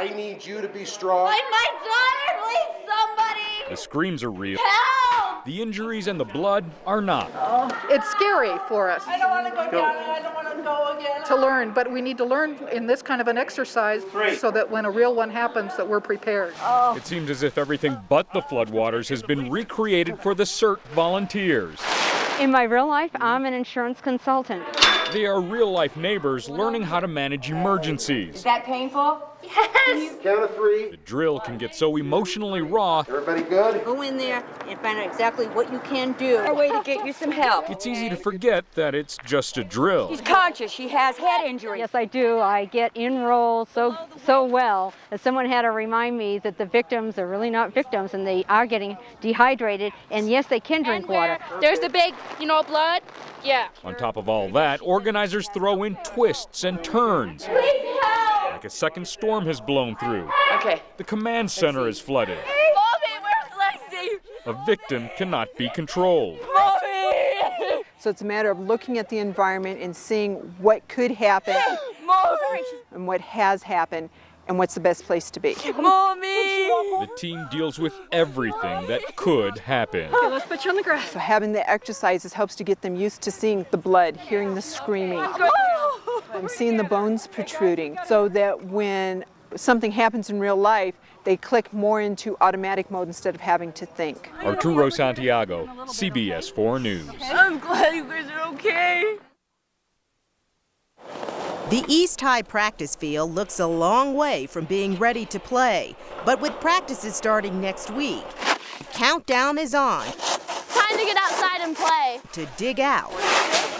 I need you to be strong. Like my daughter, please, somebody! The screams are real. Help! The injuries and the blood are not. It's scary for us. I don't want to go down and I don't want to go again. To learn, but we need to learn in this kind of an exercise so that when a real one happens that we're prepared. It seems as if everything but the floodwaters has been recreated for the CERT volunteers. In my real life, I'm an insurance consultant. They are real-life neighbors learning how to manage emergencies. Is that painful? Yes! Count of 3. The drill can get so emotionally raw, Everybody good? Go in there and find out exactly what you can do. Our way to get you some help. it's easy to forget that it's just a drill. She's conscious. She has head injury. Yes, I do. I get enrolled so well that someone had to remind me that the victims are really not victims and they are getting dehydrated. And yes, they can drink water. There's the big, blood. Yeah. On top of all that, organizers throw in twists and turns. Please help! Like a second storm has blown through. Okay. The command center is flooded. Mommy, where's Lexi? A victim cannot be controlled. Mommy! So it's a matter of looking at the environment and seeing what could happen Mommy! and what has happened and what's the best place to be. Mommy! The team deals with everything that could happen. Okay, let's put you on the grass. So having the exercises helps to get them used to seeing the blood, hearing the screaming, seeing the bones protruding, so that when something happens in real life, they click more into automatic mode instead of having to think. Arturo Santiago, CBS 4 News. I'm glad you guys are okay. The East High practice field looks a long way from being ready to play, but with practices starting next week, the countdown is on Time to get outside and play. to dig out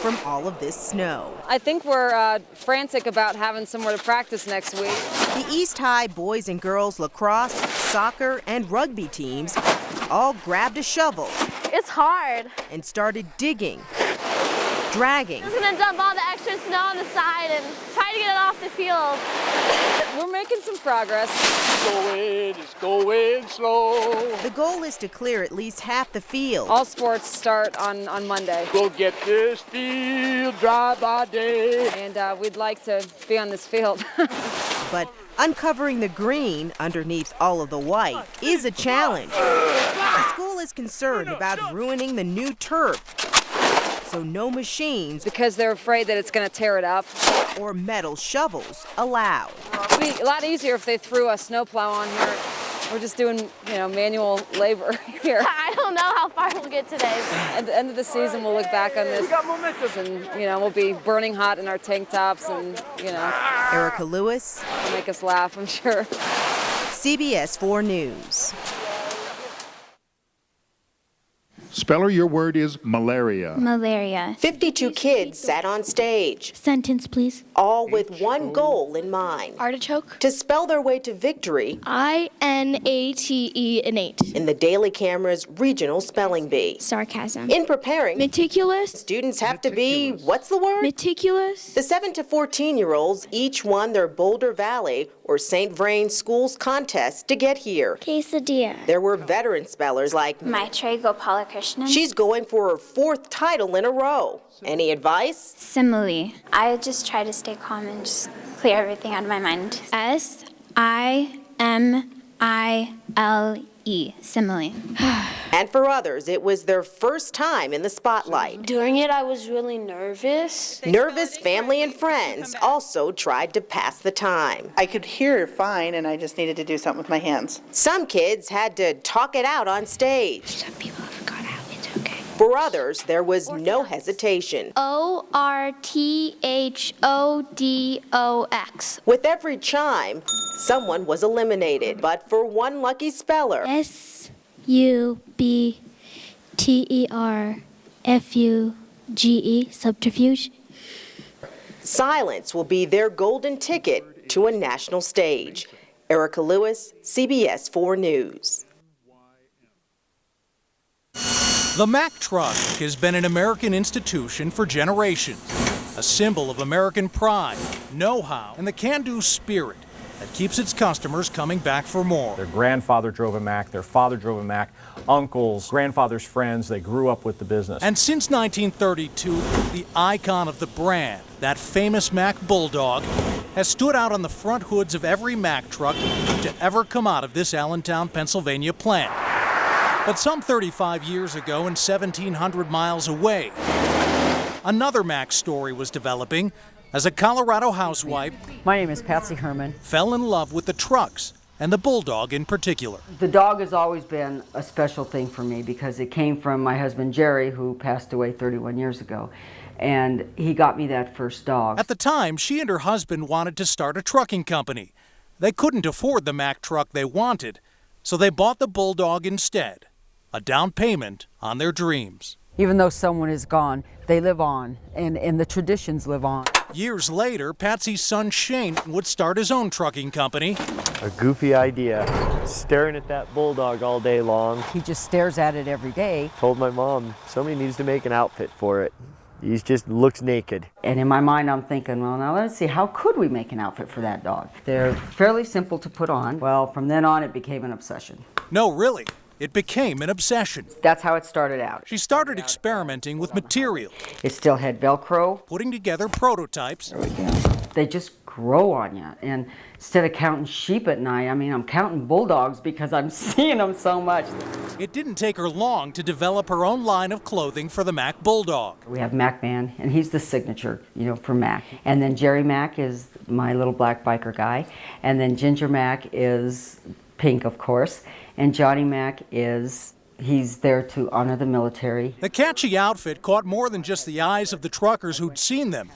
from all of this snow. I think we're frantic about having somewhere to practice next week. The East High boys and girls lacrosse, soccer, and rugby teams all grabbed a shovel It's hard. and started digging, dragging, I'm gonna dump all the extra snow on the side and try to get it off the field. We're making some progress. It's going slow. The goal is to clear at least half the field. All sports start on Monday, Go get this field dry by day. and we'd like to be on this field. But uncovering the green underneath all of the white is a challenge. The school is concerned about ruining the new turf, so no machines Because they're afraid that it's going to tear it up. or metal shovels allowed. It'd be a lot easier if they threw a snowplow on here. We're just doing, manual labor here. I don't know how far we'll get today. At the end of the season, we'll look back on this, and we'll be burning hot in our tank tops, and Erica Lewis, it'll make us laugh, I'm sure. CBS 4 News. Speller, your word is malaria. Malaria. 52 kids sat on stage, Sentence, please. all with one goal in mind: Artichoke. to spell their way to victory INATE. in the Daily Camera's regional spelling bee. Sarcasm. In preparing, Meticulous. students have to be, what's the word? Meticulous. The 7 to 14-year-olds each won their Boulder Valley or St. Vrain schools contest to get here. Quesadilla. There were veteran spellers like Maitre Gopalakrishnan. she's going for her 4th title in a row. Any advice? Simile. I just try to stay calm and just clear everything out of my mind. SIMILE. Simile. And for others, it was their first time in the spotlight. During it, I was really nervous. Nervous family and friends also tried to pass the time. I could hear fine, and I just needed to do something with my hands. Some kids had to talk it out on stage. Some people have got out. It's okay. For others, there was no hesitation. ORTHODOX. With every chime, someone was eliminated. But for one lucky speller, SUBTERFUGE. Subterfuge. silence will be their golden ticket to a national stage. Erica Lewis, CBS 4 News. The Mack truck has been an American institution for generations, a symbol of American pride, know-how, and the can-do spirit that keeps its customers coming back for more. Their grandfather drove a Mack, their father drove a Mack, uncles, grandfather's friends, they grew up with the business. And since 1932, the icon of the brand, that famous Mack Bulldog, has stood out on the front hoods of every Mack truck to ever come out of this Allentown, Pennsylvania plant. But some 35 years ago and 1,700 miles away, another Mack story was developing as a Colorado housewife. My name is Patsy Herman. Fell in love with the trucks and the Bulldog in particular. The dog has always been a special thing for me because it came from my husband Jerry, who passed away 31 years ago. And he got me that first dog. At the time, she and her husband wanted to start a trucking company. They couldn't afford the Mack truck they wanted, so they bought the Bulldog instead, a down payment on their dreams. Even though someone is gone, they live on, and the traditions live on. Years later, Patsy's son Shane would start his own trucking company. A goofy idea, staring at that Bulldog all day long. He just stares at it every day. Told my mom, somebody needs to make an outfit for it. He just looks naked. And in my mind, I'm thinking, well, now let's see, how could we make an outfit for that dog? They're fairly simple to put on. Well, from then on, it became an obsession. No, really. It became an obsession. That's how it started out. She started experimenting with material. It still had Velcro. Putting together prototypes. There we go. They just grow on you. And instead of counting sheep at night, I mean, I'm counting bulldogs because I'm seeing them so much. It didn't take her long to develop her own line of clothing for the Mack Bulldog. We have Mack Man, and he's the signature, for Mack. And then Jerry Mack is my little black biker guy. And then Ginger Mack is pink, of course. And Johnny Mack he's there to honor the military. The catchy outfit caught more than just the eyes of the truckers who'd seen them.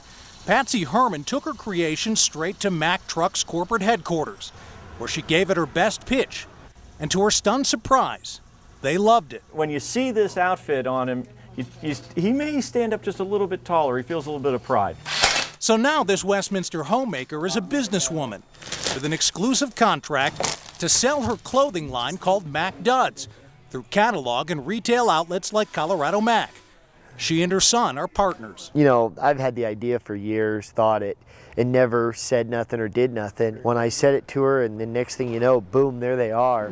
Patsy Herman took her creation straight to Mack Truck's corporate headquarters, where she gave it her best pitch. And to her stunned surprise, they loved it. When you see this outfit on him, he may stand up just a little bit taller. He feels a little bit of pride. So now this Westminster homemaker is a businesswoman with an exclusive contract to sell her clothing line called Mack Duds through catalog and retail outlets like Colorado Mack. She and her son are partners. I've had the idea for years, thought it, and never said nothing or did nothing. When I said it to her, and the next thing you know, boom, there they are.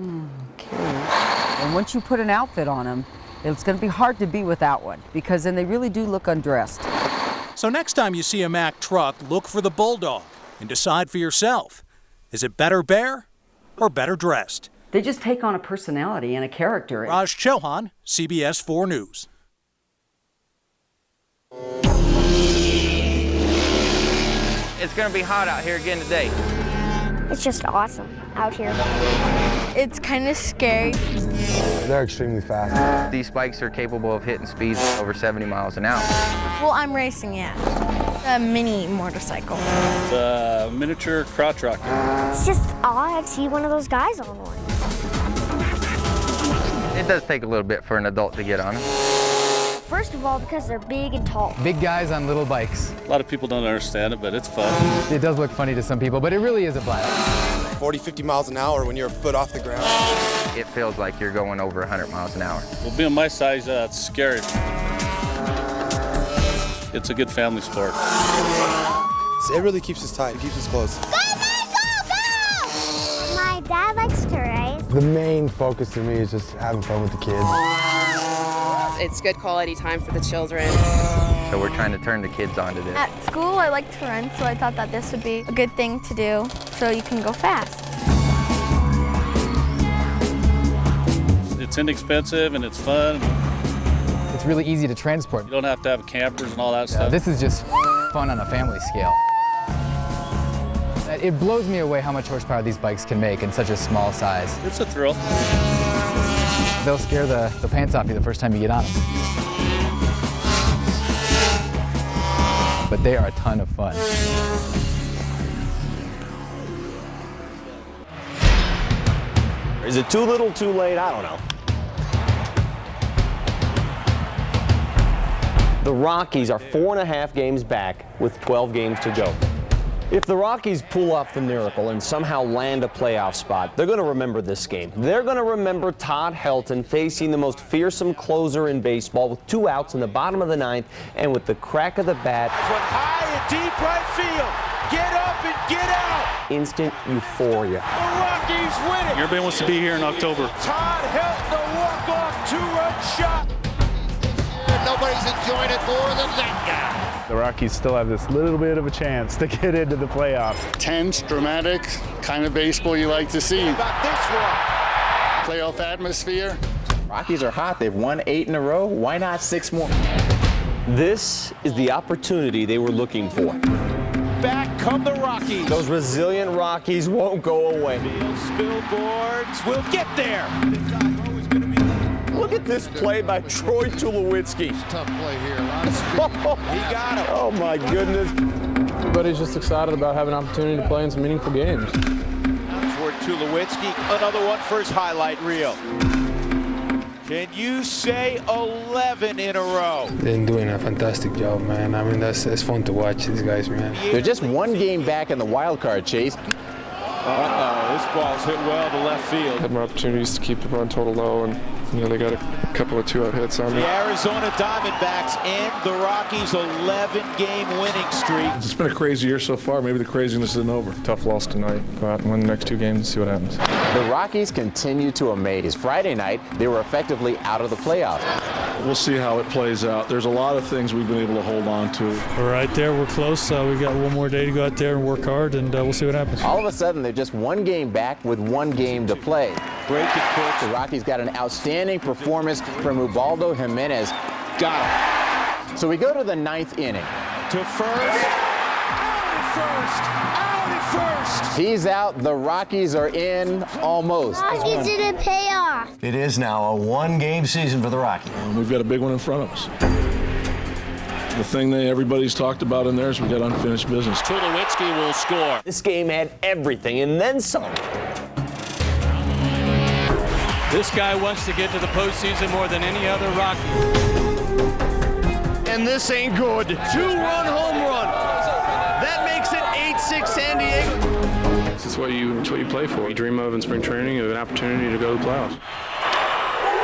Okay. And once you put an outfit on them, it's going to be hard to be without one, because then they really do look undressed. So next time you see a Mack truck, look for the Bulldog and decide for yourself. Is it better bare or better dressed? They just take on a personality and a character. Raj Chauhan, CBS 4 News. It's going to be hot out here again today. It's just awesome out here. It's kind of scary. They're extremely fast. These spikes are capable of hitting speeds over 70 miles an hour. Well, I'm racing it. A mini motorcycle. It's a miniature crotch rocker. It's just odd to see one of those guys on one. It does take a little bit for an adult to get on it. First of all, because they're big and tall. Big guys on little bikes. A lot of people don't understand it, but it's fun. It does look funny to some people, but it really is a blast. 40, 50 miles an hour when you're a foot off the ground. It feels like you're going over 100 miles an hour. Well, being my size, it's scary. It's a good family sport. It really keeps us tight, it keeps us close. Go, go, go! My dad likes to race. The main focus to me is just having fun with the kids. It's good quality time for the children. So we're trying to turn the kids onto this. At school, I like to run, so I thought that this would be a good thing to do so you can go fast. It's inexpensive and it's fun. It's really easy to transport. You don't have to have campers and all that stuff. This is just fun on a family scale. It blows me away how much horsepower these bikes can make in such a small size. It's a thrill. They'll scare the pants off you the first time you get on them. But they are a ton of fun. Is it too little, too late? I don't know. The Rockies are 4.5 games back with 12 games to go. If the Rockies pull off the miracle and somehow land a playoff spot, they're going to remember this game. They're going to remember Todd Helton facing the most fearsome closer in baseball with 2 outs in the bottom of the 9th, and with the crack of the bat, high and deep right field. Get up and get out. Instant euphoria. The Rockies win it. Everybody wants to be here in October. Todd Helton, the walk-off 2-run shot. And nobody's enjoying it more than that guy. The Rockies still have this little bit of a chance to get into the playoffs. Tense, dramatic, kind of baseball you like to see. About this one. Playoff atmosphere. Rockies are hot. They've won 8 in a row. Why not 6 more? This is the opportunity they were looking for. Back come the Rockies. Those resilient Rockies won't go away. Field billboards will get there. Look at this play by Troy Tulowitzki. Tough play here. A lot of speed. He got him. Oh my goodness. Everybody's just excited about having an opportunity to play in some meaningful games. Toward Tulowitzki, another one for his highlight reel. Can you say 11 in a row? They're doing a fantastic job, man. I mean, it's fun to watch these guys, man. They're just 1 game back in the wild card chase. Uh-oh, this ball's hit well to left field. Had more opportunities to keep the run total low, and they got a couple of 2-out hits on me. The Arizona Diamondbacks end the Rockies' 11-game winning streak. It's been a crazy year so far. Maybe the craziness isn't over. Tough loss tonight. Go out and win the next 2 games and see what happens. The Rockies continue to amaze. Friday night, they were effectively out of the playoffs. We'll see how it plays out. There's a lot of things we've been able to hold on to. We're right there. We're close. We've got 1 more day to go out there and work hard, and we'll see what happens. All of a sudden, they're just 1 game back with 1 game to play. Breaking pitch. The Rockies got an outstanding performance from Ubaldo Jimenez. Got him. So we go to the 9th inning. To first. Out at first. He's out. The Rockies are in almost. Rockies didn't pay off. It is now a 1-game season for the Rockies. And we've got a big one in front of us. The thing that everybody's talked about in there is we've got unfinished business. Tulowitzki will score. This game had everything and then some. This guy wants to get to the postseason more than any other Rocky. And this ain't good. 2-run home run. That makes it 8-6 San Diego. This is what you play for. You dream of in spring training, of an opportunity to go to the playoffs.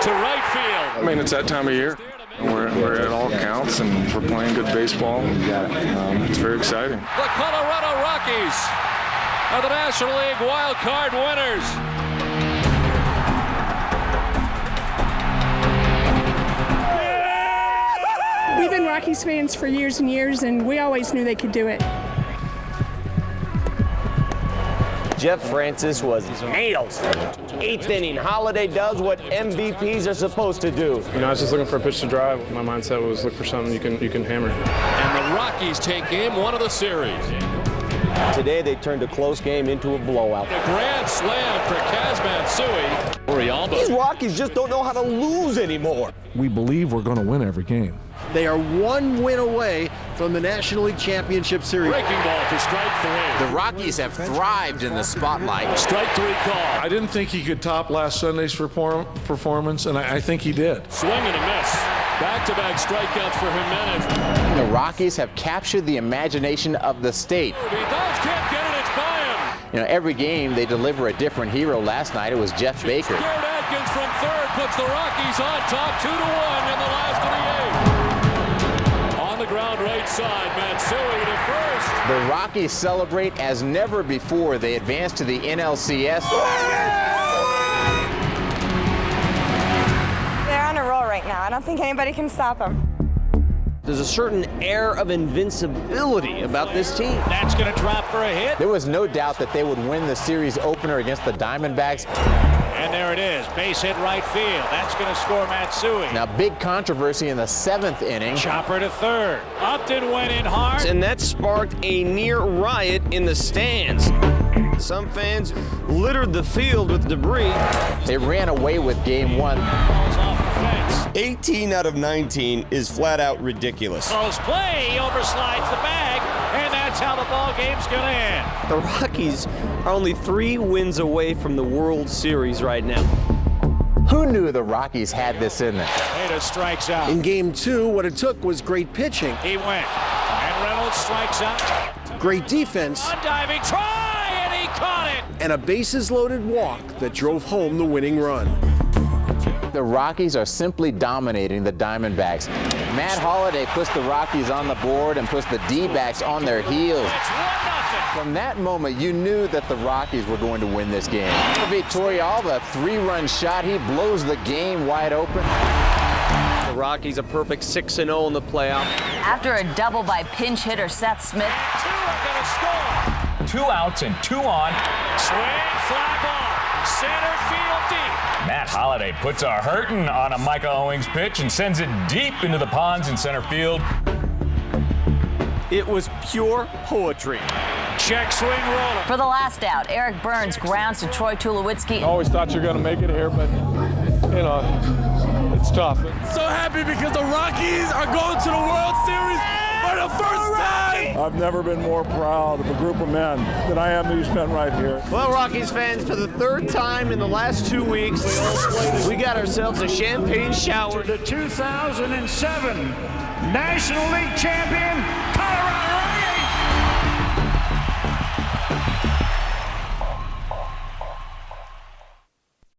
To right field. I mean, it's that time of year. Where it all counts, and we're playing good baseball. It's very exciting. The Colorado Rockies are the National League Wild Card winners. We've been Rockies fans for years and years, and we always knew they could do it. Jeff Francis was nails. 8th inning. Holiday does what MVPs are supposed to do. I was just looking for a pitch to drive. My mindset was look for something you can hammer. And the Rockies take game 1 of the series. Today they turned a close game into a blowout. A grand slam for Kaz Matsui. These Rockies just don't know how to lose anymore. We believe we're going to win every game. They are 1 win away from the National League Championship Series. Breaking ball for strike 3. The Rockies have thrived in the spotlight. Strike 3 call. I didn't think he could top last Sunday's performance, and I think he did. Swing and a miss. Back-to-back strikeouts for Jimenez. The Rockies have captured the imagination of the state. He does, can't get it, it's by him. Every game they deliver a different hero. Last night it was Jeff Baker. Garrett Atkins from third puts the Rockies on top 2-1 in the last of the 8th. On the ground right side, Matsui to first. The Rockies celebrate as never before. They advance to the NLCS. They're on a roll right now. I don't think anybody can stop them. There's a certain air of invincibility about this team. That's going to drop for a hit. There was no doubt that they would win the series opener against the Diamondbacks. And there it is, base hit right field. That's going to score Matsui. Now, big controversy in the 7th inning. Chopper to third. Upton went in hard. And that sparked a near riot in the stands. Some fans littered the field with debris. They ran away with game 1. Off the fence. 18 out of 19 is flat out ridiculous. Close play, he overslides the bag, and that's how the ball game's going to end. The Rockies are only 3 wins away from the World Series right now. Who knew the Rockies had this in them? Hayter strikes out. In game 2, what it took was great pitching. He went, and Reynolds strikes out. Great defense. Diving try, and he caught it. And a bases-loaded walk that drove home the winning run. The Rockies are simply dominating the Diamondbacks. Matt Holliday puts the Rockies on the board and puts the D-backs on their heels. It's 1-0. From that moment, you knew that the Rockies were going to win this game. Vitorial, the 3-run shot, he blows the game wide open. The Rockies a perfect 6-0 in the playoff. After a double by pinch hitter Seth Smith. Two are going to score. 2 outs and 2 on. Swing, fly ball, center field deep. Matt Holliday puts a hurtin' on a Micah Owings pitch and sends it deep into the ponds in center field. It was pure poetry. Check swing roller. For the last out, Eric Burns grounds to Troy Tulowitzki. I always thought you're going to make it here, but, you know, it's tough. So happy because the Rockies are going to the World Series for the first time. I've never been more proud of a group of men than I am these men right here. Well, Rockies fans, for the 3rd time in the last 2 weeks, we got ourselves a champagne shower. The 2007 National League champion, Colorado